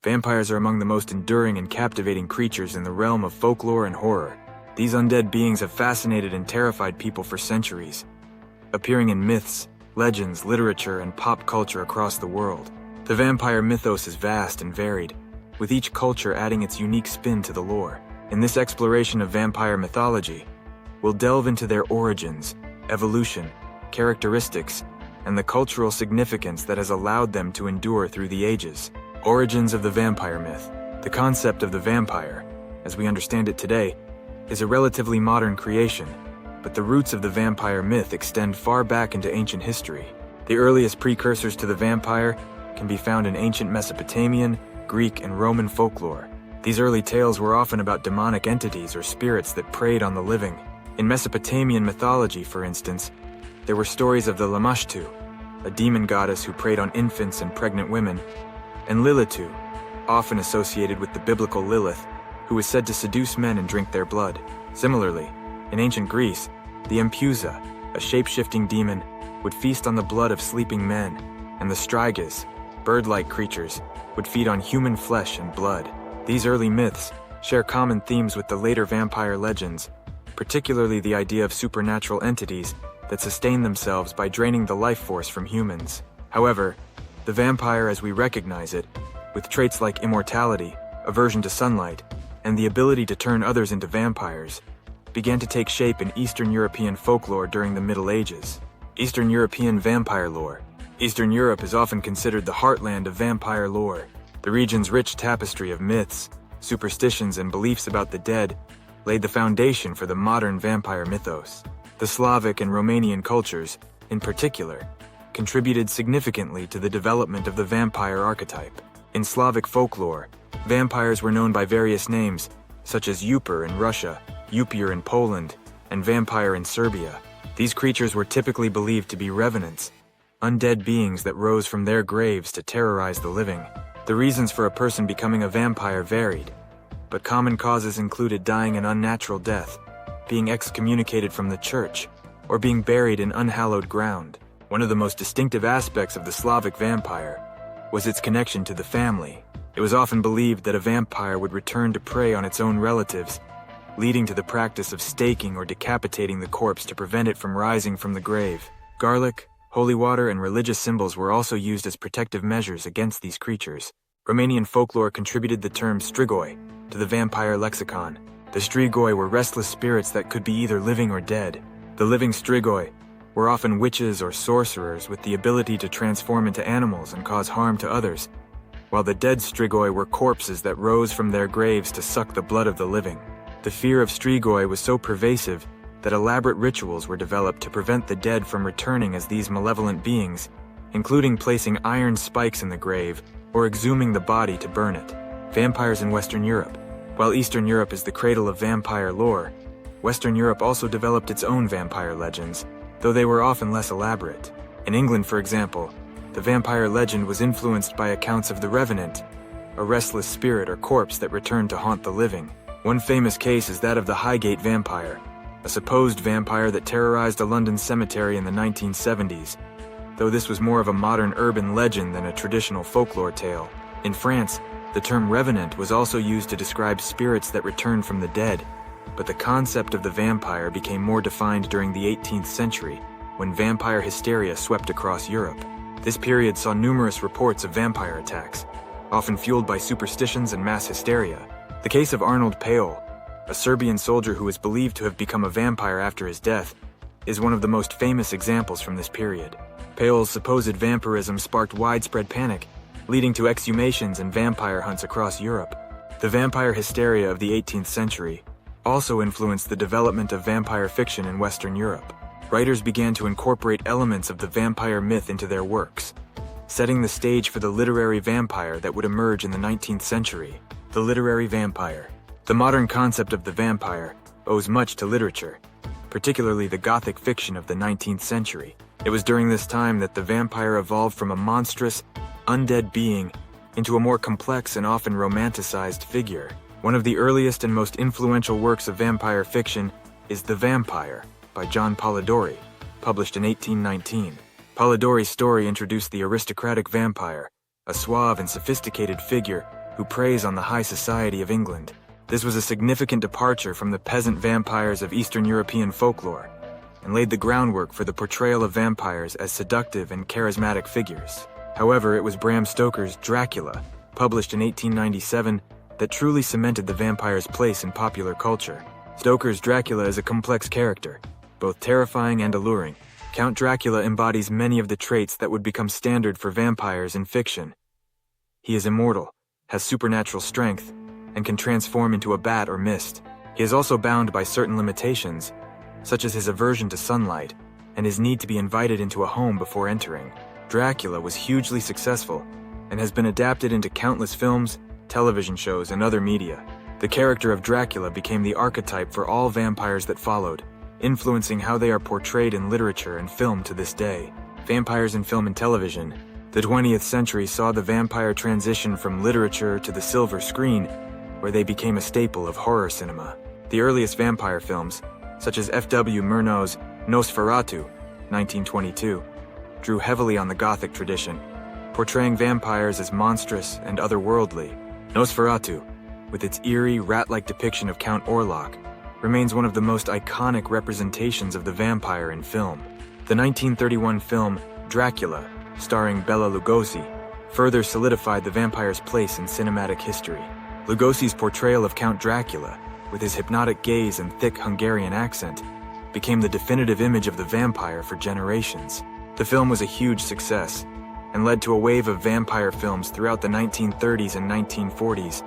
Vampires are among the most enduring and captivating creatures in the realm of folklore and horror. These undead beings have fascinated and terrified people for centuries, appearing in myths, legends, literature, and pop culture across the world. The vampire mythos is vast and varied, with each culture adding its unique spin to the lore. In this exploration of vampire mythology, we'll delve into their origins, evolution, characteristics, and the cultural significance that has allowed them to endure through the ages. Origins of the vampire myth. The concept of the vampire, as we understand it today, is a relatively modern creation, but the roots of the vampire myth extend far back into ancient history. The earliest precursors to the vampire can be found in ancient Mesopotamian, Greek, and Roman folklore. These early tales were often about demonic entities or spirits that preyed on the living. In Mesopotamian mythology, for instance, there were stories of the Lamashtu, a demon goddess who preyed on infants and pregnant women, and Lilitu, often associated with the biblical Lilith, who was said to seduce men and drink their blood. Similarly, in ancient Greece, the Empusa, a shape-shifting demon, would feast on the blood of sleeping men, and the Strigas, bird-like creatures, would feed on human flesh and blood. These early myths share common themes with the later vampire legends, particularly the idea of supernatural entities that sustain themselves by draining the life force from humans. However, the vampire as we recognize it, with traits like immortality, aversion to sunlight, and the ability to turn others into vampires, began to take shape in Eastern European folklore during the Middle Ages. Eastern European vampire lore. Eastern Europe is often considered the heartland of vampire lore. The region's rich tapestry of myths, superstitions, and beliefs about the dead laid the foundation for the modern vampire mythos. The Slavic and Romanian cultures, in particular, contributed significantly to the development of the vampire archetype. In Slavic folklore, vampires were known by various names, such as Yupir in Russia, Upir in Poland, and vampire in Serbia. These creatures were typically believed to be revenants, undead beings that rose from their graves to terrorize the living. The reasons for a person becoming a vampire varied, but common causes included dying an unnatural death, being excommunicated from the church, or being buried in unhallowed ground. One of the most distinctive aspects of the Slavic vampire was its connection to the family. It was often believed that a vampire would return to prey on its own relatives, leading to the practice of staking or decapitating the corpse to prevent it from rising from the grave. Garlic, holy water, and religious symbols were also used as protective measures against these creatures. Romanian folklore contributed the term strigoi to the vampire lexicon. The strigoi were restless spirits that could be either living or dead. The living strigoi were often witches or sorcerers with the ability to transform into animals and cause harm to others, while the dead strigoi were corpses that rose from their graves to suck the blood of the living. The fear of strigoi was so pervasive that elaborate rituals were developed to prevent the dead from returning as these malevolent beings, including placing iron spikes in the grave or exhuming the body to burn it. Vampires in Western Europe. While Eastern Europe is the cradle of vampire lore, Western Europe also developed its own vampire legends, though they were often less elaborate. In England, for example, the vampire legend was influenced by accounts of the Revenant, a restless spirit or corpse that returned to haunt the living. One famous case is that of the Highgate vampire, a supposed vampire that terrorized a London cemetery in the 1970s, though this was more of a modern urban legend than a traditional folklore tale. In France, the term revenant was also used to describe spirits that returned from the dead, but the concept of the vampire became more defined during the 18th century, when vampire hysteria swept across Europe. This period saw numerous reports of vampire attacks, often fueled by superstitions and mass hysteria. The case of Arnold Pale, a Serbian soldier who is believed to have become a vampire after his death, is one of the most famous examples from this period. Pale's supposed vampirism sparked widespread panic, leading to exhumations and vampire hunts across Europe. The vampire hysteria of the 18th century also influenced the development of vampire fiction in Western Europe. Writers began to incorporate elements of the vampire myth into their works, setting the stage for the literary vampire that would emerge in the 19th century. The literary vampire. The modern concept of the vampire owes much to literature, particularly the Gothic fiction of the 19th century. It was during this time that the vampire evolved from a monstrous, undead being into a more complex and often romanticized figure. One of the earliest and most influential works of vampire fiction is The Vampire by John Polidori, published in 1819. Polidori's story introduced the aristocratic vampire, a suave and sophisticated figure who preys on the high society of England. This was a significant departure from the peasant vampires of Eastern European folklore, and laid the groundwork for the portrayal of vampires as seductive and charismatic figures. However, it was Bram Stoker's Dracula, published in 1897, that truly cemented the vampire's place in popular culture. Stoker's Dracula is a complex character, both terrifying and alluring. Count Dracula embodies many of the traits that would become standard for vampires in fiction. He is immortal, has supernatural strength, and can transform into a bat or mist. He is also bound by certain limitations, such as his aversion to sunlight and his need to be invited into a home before entering. Dracula was hugely successful and has been adapted into countless films, television shows, and other media. The character of Dracula became the archetype for all vampires that followed, influencing how they are portrayed in literature and film to this day. Vampires in film and television. The 20th century saw the vampire transition from literature to the silver screen, where they became a staple of horror cinema. The earliest vampire films, such as F.W. Murnau's Nosferatu, 1922, drew heavily on the Gothic tradition, portraying vampires as monstrous and otherworldly. Nosferatu, with its eerie, rat-like depiction of Count Orlok, remains one of the most iconic representations of the vampire in film. The 1931 film Dracula, starring Bela Lugosi, further solidified the vampire's place in cinematic history. Lugosi's portrayal of Count Dracula, with his hypnotic gaze and thick Hungarian accent, became the definitive image of the vampire for generations. The film was a huge success, and led to a wave of vampire films throughout the 1930s and 1940s,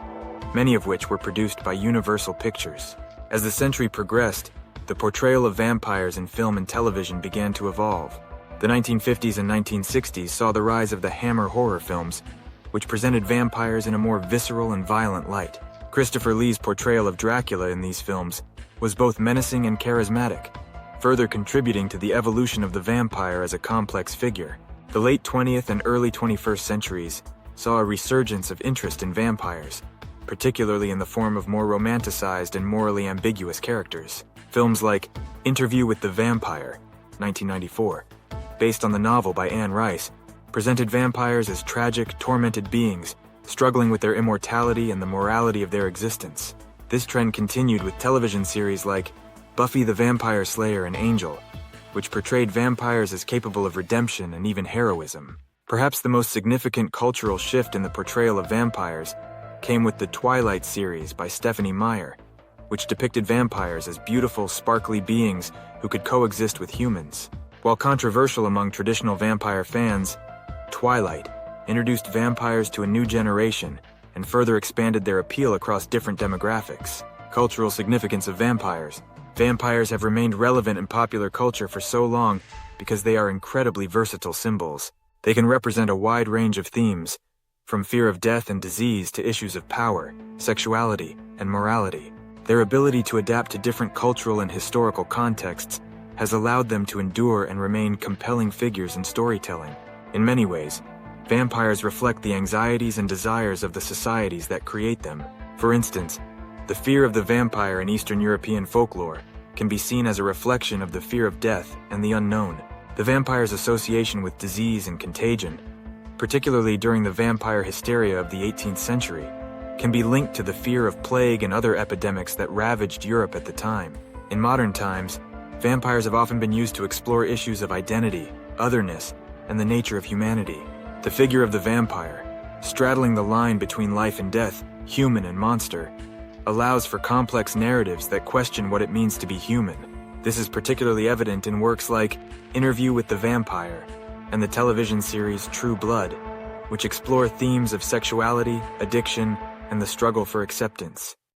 many of which were produced by Universal Pictures. As the century progressed, the portrayal of vampires in film and television began to evolve. The 1950s and 1960s saw the rise of the Hammer horror films, which presented vampires in a more visceral and violent light. Christopher Lee's portrayal of Dracula in these films was both menacing and charismatic, further contributing to the evolution of the vampire as a complex figure. The late 20th and early 21st centuries saw a resurgence of interest in vampires, particularly in the form of more romanticized and morally ambiguous characters. Films like Interview with the Vampire, 1994, based on the novel by Anne Rice, presented vampires as tragic, tormented beings, struggling with their immortality and the morality of their existence. This trend continued with television series like Buffy the Vampire Slayer and Angel, which portrayed vampires as capable of redemption and even heroism. Perhaps the most significant cultural shift in the portrayal of vampires came with the Twilight series by Stephenie Meyer, which depicted vampires as beautiful, sparkly beings who could coexist with humans. While controversial among traditional vampire fans, Twilight introduced vampires to a new generation and further expanded their appeal across different demographics. Cultural significance of vampires. Vampires have remained relevant in popular culture for so long because they are incredibly versatile symbols. They can represent a wide range of themes, from fear of death and disease to issues of power, sexuality, and morality. Their ability to adapt to different cultural and historical contexts has allowed them to endure and remain compelling figures in storytelling. In many ways, vampires reflect the anxieties and desires of the societies that create them. For instance, the fear of the vampire in Eastern European folklore can be seen as a reflection of the fear of death and the unknown. The vampire's association with disease and contagion, particularly during the vampire hysteria of the 18th century, can be linked to the fear of plague and other epidemics that ravaged Europe at the time. In modern times, vampires have often been used to explore issues of identity, otherness, and the nature of humanity. The figure of the vampire, straddling the line between life and death, human and monster, allows for complex narratives that question what it means to be human. This is particularly evident in works like Interview with the Vampire and the television series True Blood, which explore themes of sexuality, addiction, and the struggle for acceptance.